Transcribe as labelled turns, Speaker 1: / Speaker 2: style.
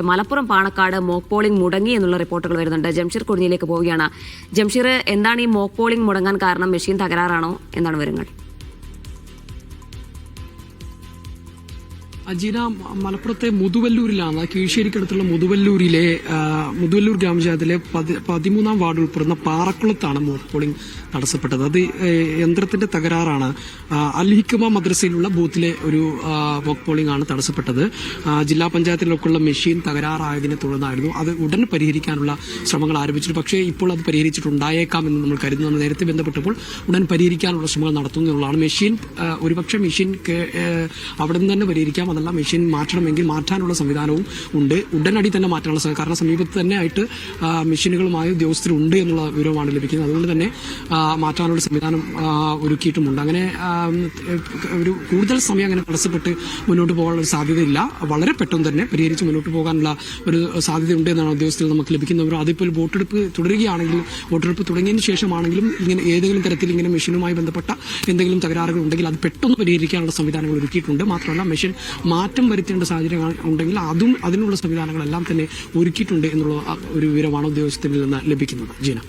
Speaker 1: Malappuram Panakkad mock polling മുടങ്ങി എന്നുള്ള റിപ്പോർട്ടുകൾ വരുന്നുണ്ട്. ജംഷീർ കുടുങ്ങിയിലേക്ക് പോവുകയാണ്. ജംഷീർ, എന്താണ് ഈ മോക്ക് പോളിംഗ് മുടങ്ങാൻ കാരണം? മെഷീൻ തകരാറാണോ? എന്താണ് വിവരങ്ങൾ?
Speaker 2: അജീന, മലപ്പുറത്തെ മുതുവല്ലൂരിലാണ്, കീഴ്ശ്ശേരിക്കടുത്തുള്ള മുതുവല്ലൂർ ഗ്രാമപഞ്ചായത്തിലെ 13-ാം വാർഡ് ഉൾപ്പെടുന്ന പാറക്കുളത്താണ് മോക്ക് പോളിംഗ് തടസ്സപ്പെട്ടത്. അത് യന്ത്രത്തിന്റെ തകരാറാണ്. അൽ ഹിക്മ മദ്രസയിലുള്ള ബൂത്തിലെ ഒരു മോക്ക് പോളിംഗ് ആണ് തടസ്സപ്പെട്ടത്. ജില്ലാ പഞ്ചായത്തിലൊക്കെയുള്ള മെഷീൻ തകരാറായതിനെ തുടർന്നായിരുന്നു. അത് ഉടൻ പരിഹരിക്കാനുള്ള ശ്രമങ്ങൾ ആരംഭിച്ചിട്ടുണ്ട്. പക്ഷേ ഇപ്പോൾ അത് പരിഹരിച്ചിട്ടുണ്ടായേക്കാമെന്ന് നമ്മൾ കരുതുന്നു. നേരത്തെ ബന്ധപ്പെട്ടപ്പോൾ ഉടൻ പരിഹരിക്കാനുള്ള ശ്രമങ്ങൾ നടത്തുന്നതാണ്. മെഷീൻ ഒരുപക്ഷെ മെഷീൻ അവിടെ നിന്ന് തന്നെ പരിഹരിക്കാം. അതല്ല, മെഷീൻ മാറ്റണമെങ്കിൽ മാറ്റാനുള്ള സംവിധാനവും ഉണ്ട്. ഉടനടി തന്നെ മാറ്റാനുള്ള കാരണം സമീപത്ത് തന്നെ ആയിട്ട് മെഷീനുകളുമായി ഉദ്യോഗസ്ഥരുണ്ട് എന്നുള്ള വിവരമാണ് ലഭിക്കുന്നത്. അതുകൊണ്ട് തന്നെ മാറ്റാനുള്ള സംവിധാനം ഒരുക്കിയിട്ടുമുണ്ട്. അങ്ങനെ ഒരു കൂടുതൽ സമയം അങ്ങനെ തടസ്സപ്പെട്ട് മുന്നോട്ട് പോകാനുള്ള സാധ്യതയില്ല. വളരെ പെട്ടെന്ന് തന്നെ പരിഹരിച്ച് മുന്നോട്ട് പോകാനുള്ള ഒരു സാധ്യതയുണ്ട് എന്നാണ് ഉദ്യോഗസ്ഥർ നമുക്ക് ലഭിക്കുന്നവർ. അതിപ്പോൾ വോട്ടെടുപ്പ് തുടരുകയാണെങ്കിൽ, വോട്ടെടുപ്പ് തുടങ്ങിയതിന് ശേഷമാണെങ്കിലും ഇങ്ങനെ ഏതെങ്കിലും തരത്തിൽ ഇങ്ങനെ മെഷീനുമായി ബന്ധപ്പെട്ട എന്തെങ്കിലും തകരാറുകൾ ഉണ്ടെങ്കിൽ അത് പെട്ടെന്ന് പരിഹരിക്കാനുള്ള സംവിധാനങ്ങൾ ഒരുക്കിയിട്ടുണ്ട്. മാത്രമല്ല, മെഷീൻ മാറ്റം വരുത്തേണ്ട സാഹചര്യം ഉണ്ടെങ്കിൽ അതിനുള്ള സംവിധാനങ്ങളെല്ലാം തന്നെ ഒരുക്കിയിട്ടുണ്ട് എന്നുള്ള ഒരു വിവരമാണ് ഉദ്യോഗസ്ഥരിൽ നിന്ന് ലഭിക്കുന്നത്. ജീന.